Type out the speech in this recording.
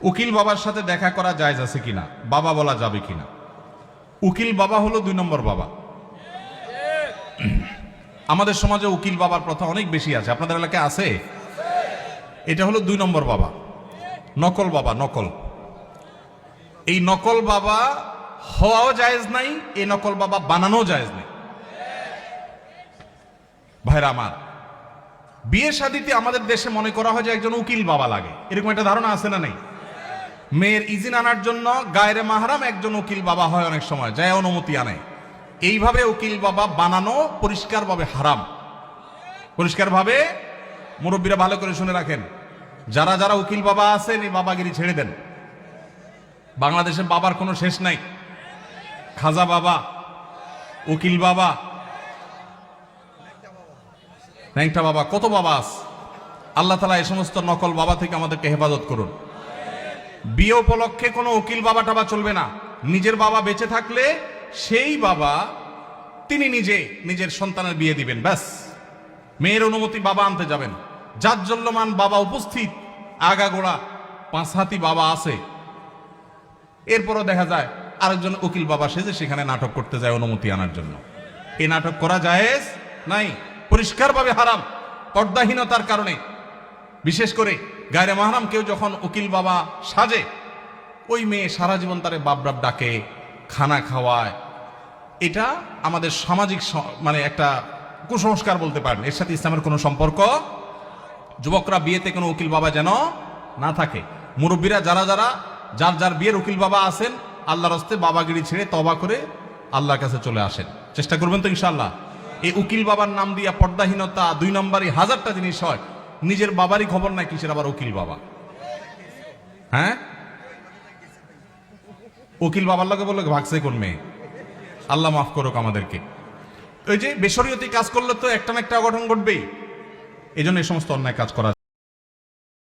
উকিল বাবার সাথে দেখা করা জায়েজ আছে কিনা, বাবা বলা যাবে কিনা? উকিল বাবা হলো 2 নম্বর বাবা। আমাদের সমাজে উকিল বাবার প্রথা অনেক বেশি আছে, আপনাদের এলাকায় আছে? এটা হলো 2 নম্বর বাবা, নকল বাবা। নকল, এই নকল বাবা হওয়াও জায়েজ নাই, এই নকল বাবা বানানো জায়েজ নেই। ভাইরা আমার, বিয়ে শাদীতে আমাদের দেশে মনে করা হয় যে একজন উকিল বাবা লাগে, এরকম একটা ধারণা আছে না? নেই? মেয়ের ইজিন আনার জন্য গায়রে মাহরাম একজন উকিল বাবা হয়, অনেক সময় যায় অনুমতি আনে। এইভাবে উকিল বাবা বানানো পরিষ্কারভাবে হারাম, পরিষ্কারভাবে। মুরব্বীরা ভালো করে শুনে রাখেন, যারা যারা উকিল বাবা আছেন এই বাবাগিরি ছেড়ে দেন। বাংলাদেশে বাবার কোনো শেষ নাই। খাজা বাবা, উকিল বাবা, ন্যাংটা বাবা, কত বাবা আছে। আল্লাহ তাআলা এই সমস্ত নকল বাবা থেকে আমাদেরকে হেফাজত করুন। বিয়ে উপলক্ষে কোনো উকিল বাবা টাবা চলবে না। নিজের বাবা বেঁচে থাকলে সেই বাবা তিনি নিজে নিজের সন্তানের বিয়ে দিবেন, ব্যাস। মেয়ের অনুমতি বাবা আনতে যাবেন। জাজ্জল্যমান বাবা উপস্থিত, আগাগোড়া 5 হাতি বাবা আছে, এরপরও দেখা যায় আরেকজন উকিল বাবা সেজে সেখানে নাটক করতে যায় অনুমতি আনার জন্য। এই নাটক করা জায়েজ নাই, পরিষ্কারভাবে হারাম, পর্দাহীনতার কারণে। বিশেষ করে গায়রে মাহরাম কেউ যখন উকিল বাবা সাজে, ওই মেয়ে সারা জীবন তারে বাপ বাপ ডাকে, খানা খাওয়ায়। এটা আমাদের সামাজিক মানে একটা কুসংস্কার বলতে পারেন, এর সাথে ইসলামের কোনো সম্পর্ক। যুবকরা বিয়েতে কোনো উকিল বাবা যেন না থাকে। মুরব্বীরা যারা যারা যার যার বিয়ের উকিল বাবা আছেন, আল্লাহর হস্তে বাবাগিরি ছেড়ে তওবা করে আল্লাহর কাছে চলে আসেন, চেষ্টা করবেন তো ইনশাআল্লাহ। এই উকিল বাবার নাম দিয়া পর্দাহীনতা 2 নম্বরই হাজারটা জিনিস হয়। নিজের বাবারই খবর নাই, কিসের আবার উকিল বাবা? হ্যাঁ, উকিল বাবার লগে বললো ভাগছে কোন মেয়ে? আল্লাহ মাফ করুক আমাদেরকে। ওই যে বেশরিয়তি কাজ করলে তো একটা না একটা অঘটন ঘটবেই, এই জন্য এই সমস্ত অন্যায় কাজ করা